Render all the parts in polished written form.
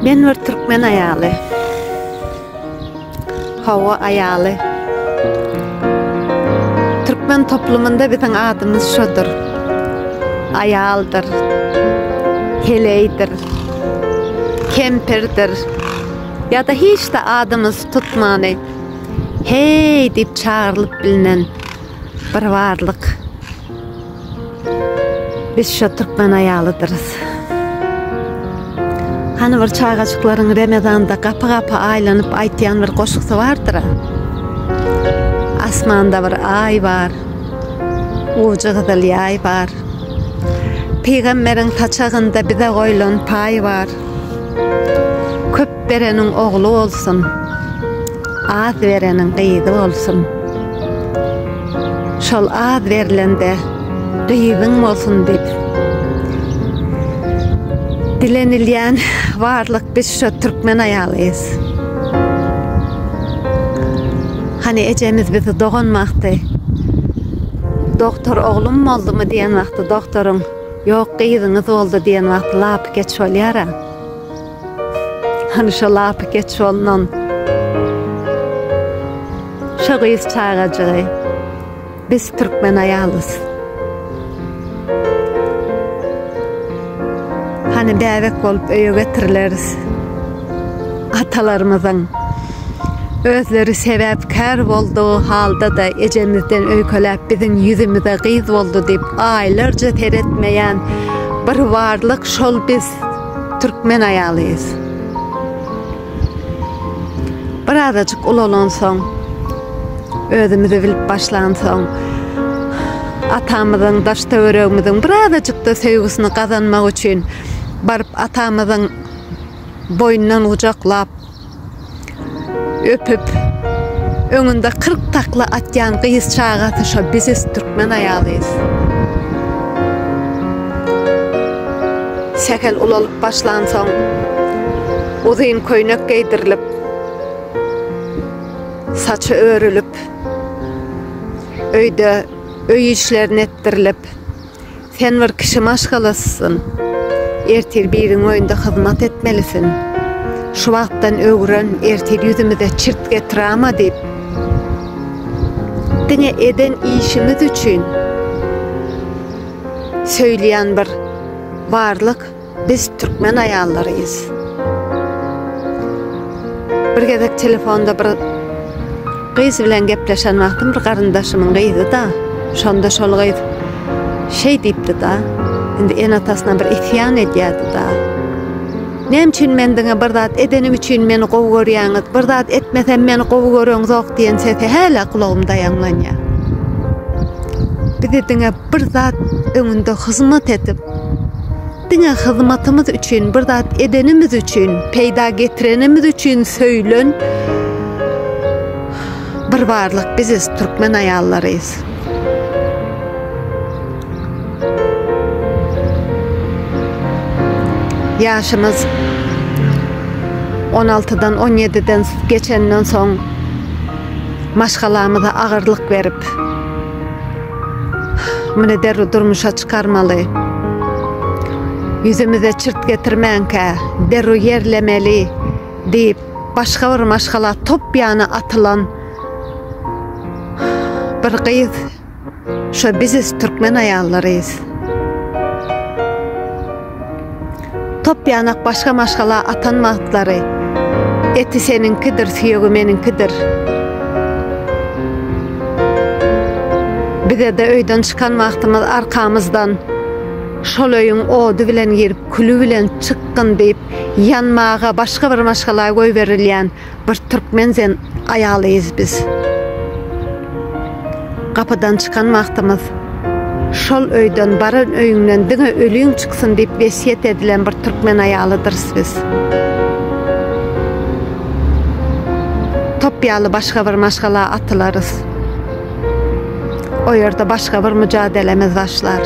Ben bir Türkmen ayalı. Hava ayalı. Türkmen toplumunda bizim adımız şudur. Ayaldır. Heleydir. Kempirdir. Ya da hiç de adımız tutmanı. Hey deyip çağrılıp bilinen bir varlık. Biz şu Türkmen ayalıdırız. Hani bir çağacıkların Ramazan'da kapı aylanıp aytayan bir koşuksu vardır. Asmanda bir ay var. Ucu gıdılı ay var. Peygamberin taçağında bize koyulan pay var. Köp verenin oğlu olsun. Az verenin kıydı olsun. Şol az verilende kıydın olsun deyip dilenilyen varlık biz şu Türkmen ayalıyız. Hani ecemiz bizi doğunmaktı. Doktor oğlum mu oldu mu diyen vakti doktorun yok kıydınız oldu diyen vakti lapı geç ol yara. Hani şu lapı geç olunun şu kıyız çağacığı biz Türkmen ayalıyız. Hani bebek olup öye getirileriz. Atalarımızın özleri sebepkar olduğu halda da ecemizden öykölep bizim yüzümüze kıyız oldu deyip aylarca teretmeyen bir varlık şol biz Türkmen ayalıyız. Birazcık ul olan son, özümüzü bilip başlan son, atamızın, daşta öreğimizin birazcık da sevgisini kazanmak için barıp atamızın boynundan ucaklap, öpüp, önünde 40 takla atyan kıyız çağatı şu biziz Türkmen ayalıyız. Sekel ulalıp başlansan, uzun koynak giydirilip, saçı örülüp, öyde öy işlerini ettirilip, sen bir kişi maşgalasısın. Ertir birin oyunda hizmet etmelisin. Şu vaxtdan öğren ertir yüzümüze çırt getirama deyip dine eden işimiz için söyleyen bir varlık biz Türkmen ayallarıyız. Bir gezek telefonda bir kız bilen gepleşen vaxtım bir karındaşımın kıydı da şonda şol kıydı şey deyipti da şimdi en atasına bir isyan ediyordu da. Nem için mendine bir zat edenim için meni kovu görüyorsunuz, bir zat etmesem meni kovu görüyorsunuz yok diyen sesi hala kulağımda yanlanıyor. Bize dine bir zat önünde hizmet edip, dine hizmetimiz için, bir zat edenimiz için, peyda getirenimiz için söylen, bir varlık biziz Türkmen ayallarıyız. Yaşımız 16'dan 17'den geçenden son maşgalamıza ağırlık verip mene derru durmuşa çıkarmalı, yüzümüze çırt getirmenke derru yerlemeli deyip başka bir maşgala top yana atılan bir kıyız şu biziz Türkmen ayallarıyız. Top yanak başka maşgala atanmakları eti seninkidir, suyuğu meninkidir. Bize de öyden çıkan vaxtımız arkamızdan şol öyün odu bilen girip külü bilen çıkkın deyip yanmağa başka bir maşgala koy verilyen bir Türkmenzen ayalıyız biz. Kapıdan çıkan vaxtımız şol öyden barın öyünden dine ölüyün çıksın deyip vesiyet edilen bir Türkmen ayalıdırız biz. Topyalı başka bir maşgala atılarız. O yerde başka bir mücadelemiz başlar.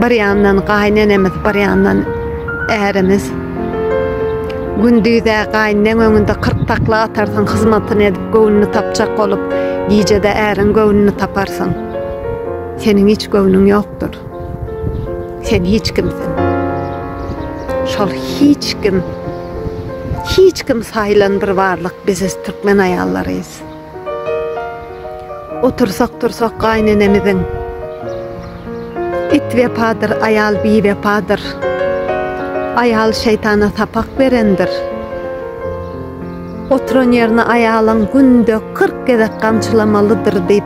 Bir yandan kaynenemiz, bir yandan erimiz. Gündüzde kaynen önünde 40 takla atarsın, hizmetini edip gönlünü tapacak olup, gece de erin gönlünü taparsın. Senin hiç gönlün yoktur. Sen hiç kimsin. Şol hiç kim hiç kim sayılan bir varlık biziz Türkmen ayallarıyız. Otursak tursak kaynenemizin it vepadır, ayal bir vepadır. Ayal şeytana tapak verendir. Oturan yerine ayalın günde 40 kere kamçılamalıdır deyip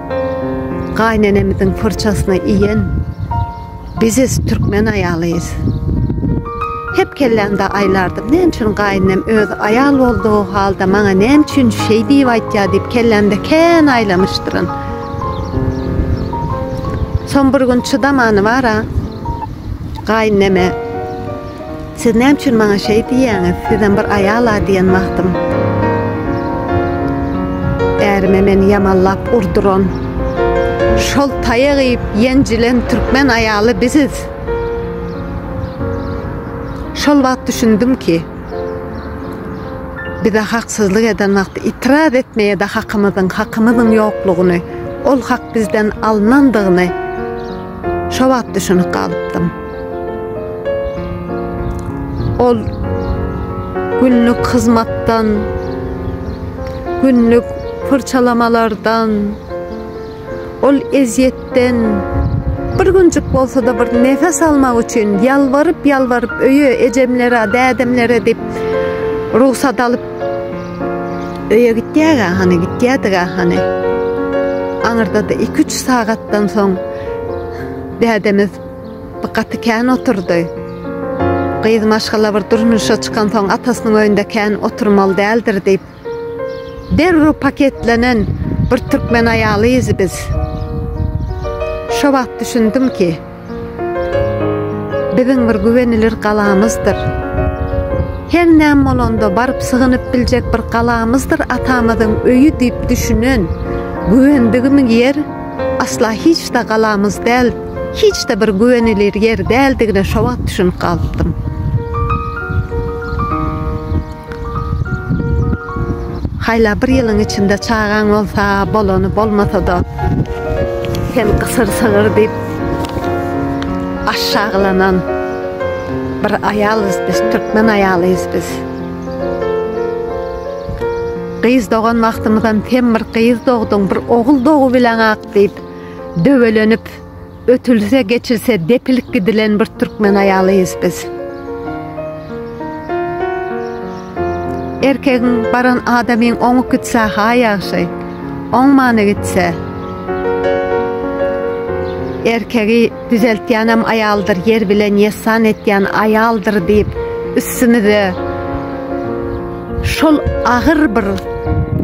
kaynenemizin fırçasına iyen biziz Türkmen ayalıyız. Hep kellemde aylardım. Ne için kaynem öz ayal olduğu halde bana ne için şey deyip aytya deyip kellemde ken aylamıştırın. Son bir gün çıdamanı var ha. Kayneme. Siz ne için bana şey diyeniz? Sizden bir ayala diyen vaxtım. Erime meni yamallap urduron. Şol tayağıyıp yencilen Türkmen ayalı biziz. Şol vaxt düşündüm ki bir de haksızlık eden vaxt itiraz etmeye de hakkımızın yokluğunu, ol hak bizden alınandığını şol vaxt düşünüp kalıptım. Ol günlük hizmattan, günlük fırçalamalardan, ol eziyetten, bir güncük bolsa da bir nefes almak için yalvarıp öye ecemlere, dədemlere deyip ruhsat alıp öye gittiyadıga hani. Anırda da 2-3 saattan son dədemiz bir katıken oturdu. Kıyız maşgala bir durmuşa çıkan son atasının önünde ken oturmalı değildir deyip derru paketlenen bir Türkmen ayalıyız biz. Şu vaxt düşündüm ki bizim bir güvenilir qalamızdır. Her näme bolanda barıp sığınıp bilecek bir qalamızdır atamızın öyü deyip düşünün. Güvendigimiz yer asla hiç de qalamız değil, hiç de bir güvenilir yer değildigine şu vaxt düşünüp kalıptım. Hayla bir yılın içinde çağan olsa, bolonu bolmasa da sen kısır sığır deyip aşağılanan bir ayalız biz, Türkmen ayalıyız biz. Kıyız doğan vaxtımızdan sen bir kıyız doğdun, bir oğul doğu bilen ak deyip dövelenip, ötülse geçilse depilik gidilen bir Türkmen ayalıyız biz. Erkeğin baran adamın onu gitse hayaşı, on manı gitse erkeği düzeltyanam ayaldır, yer bilen yesan etyan ayaldır deyip üstünü de şol ağır bir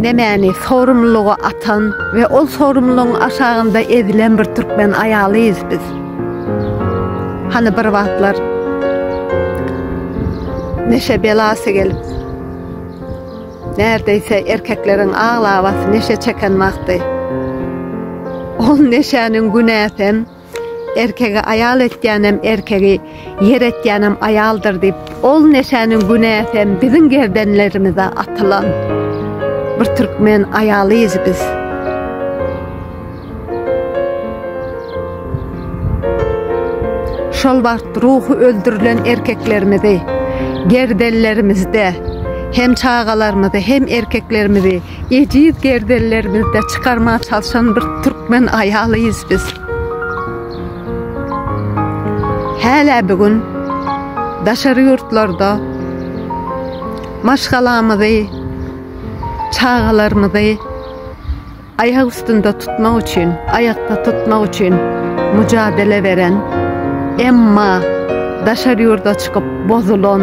nemeni sorumluluğu atan ve ol sorumluluğun aşağında edilen bir Türkmen ayalıyız biz. Hani bir vaxtlar neşe belası gelip neredeyse erkeklerin ağlavası neşe çeken vaxtı. Ol neşenin günahım erkeğe ayal etyanım, erkeği yer etyanım ayaldır deyip ol neşenin günahım bizim gerdenlerimize atılan bir Türkmen ayalıyız biz. Şol vaxt ruhu öldürülen erkeklerimizi gerdellerimizde hem çağalarımızı hem erkeklerimizi eciz gerdellerimizde çıkarmaya çalışan bir Türkmen ayalıyız biz. Hala bugün daşarı yurtlarda maşgalamızı, çağalarımızı ayak üstünde tutmak için, ayakta tutmak için mücadele veren, emma daşarı yurda çıkıp bozulan,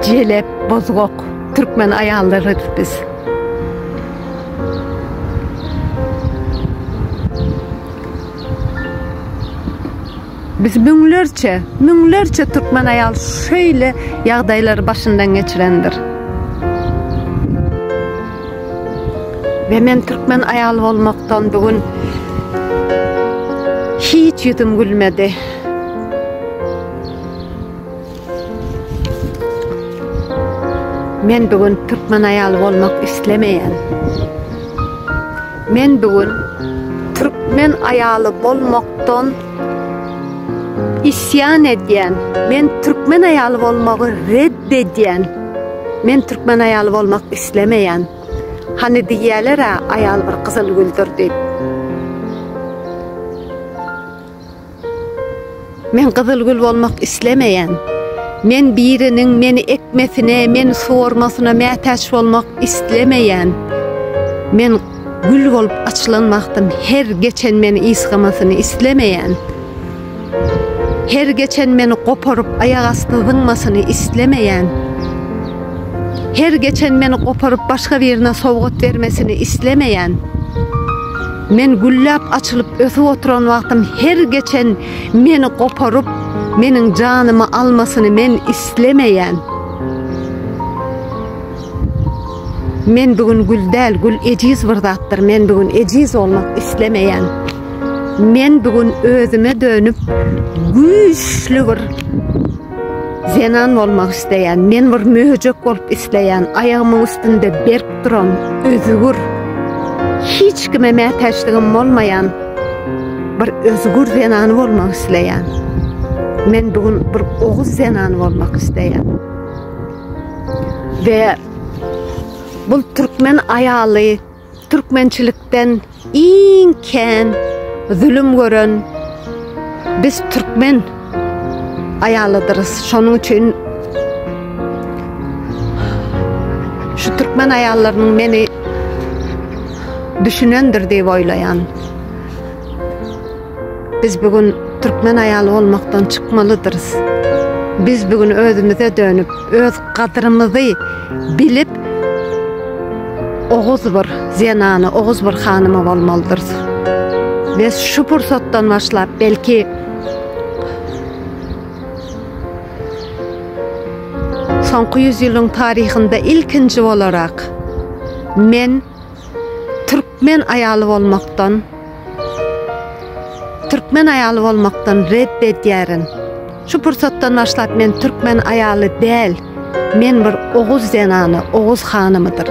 celep, bozgok Türkmen ayallarıyız biz. Biz münlerce Türkmen ayal şöyle yağdayları başından geçirendir. Ve men Türkmen ayal olmaktan bugün hiç yüzüm gülmedi. Men bugün Türkmen ayalı olmak istemeyen. Men bugün Türkmen ayalı olmaktan isyan ediyen, men Türkmen ayalı olmağı reddediyen men Türkmen ayalı bolmak islemeyen. Hani diýerler ayal bir kızıl güldür diýip. Men kızıl gül bolmak islemeyen. Men birinin meni ekmesine, meni soğurmasına mätäç bolmak islemeyen. Men gül bolup açılanmaktan her geçen meni isgamasyny islemeyen. Her geçen meni koparyp ayak asty zyňmasyny islemeyen. Her geçen meni koparyp başga birine sowgat bermesini islemeyen. Men güllap açılıp ösüp oturan wagtym her geçen meni koparyp menin janymy almasyny men islemeyen. Men bugün gül däl, gül ejiz bir zatdyr. Men bugün ejiz olmak islemeyen. Men bugün özüme dönüp güýçlü bir zenan bolmak isteyen, men bir möhjek bolup isleyen, ayağımın üstünde berk duran, özgür, hiç kime mätäçligim bolmayan bir özgür zenany bolmak isleyen. Men bugün bir oguz zenany bolmak isleyen. Ve bul Türkmen ayaly, Türkmençilikden iň kän zulüm gören biz Türkmen ayalıdırız. Şonun üçün şu Türkmen ayallarının meni düşünendir diýip oýlayan. Biz bugün Türkmen ayalı olmaktan çıkmalıdırız. Biz bugün özümüze dönüp, öz kadrymyzy bilip, oguz bir zenany, oguz bir hanymy bolmalydyryz. Ve şu pursatdan başlap, belki soňky 100 ýylyň tarihinde ilkinji olarak men Türkmen ayaly bolmaktan reddedýärin. Şu pursatdan başlap men Türkmen ayaly däl, men bir oguz zenany, oguz hanymydyr.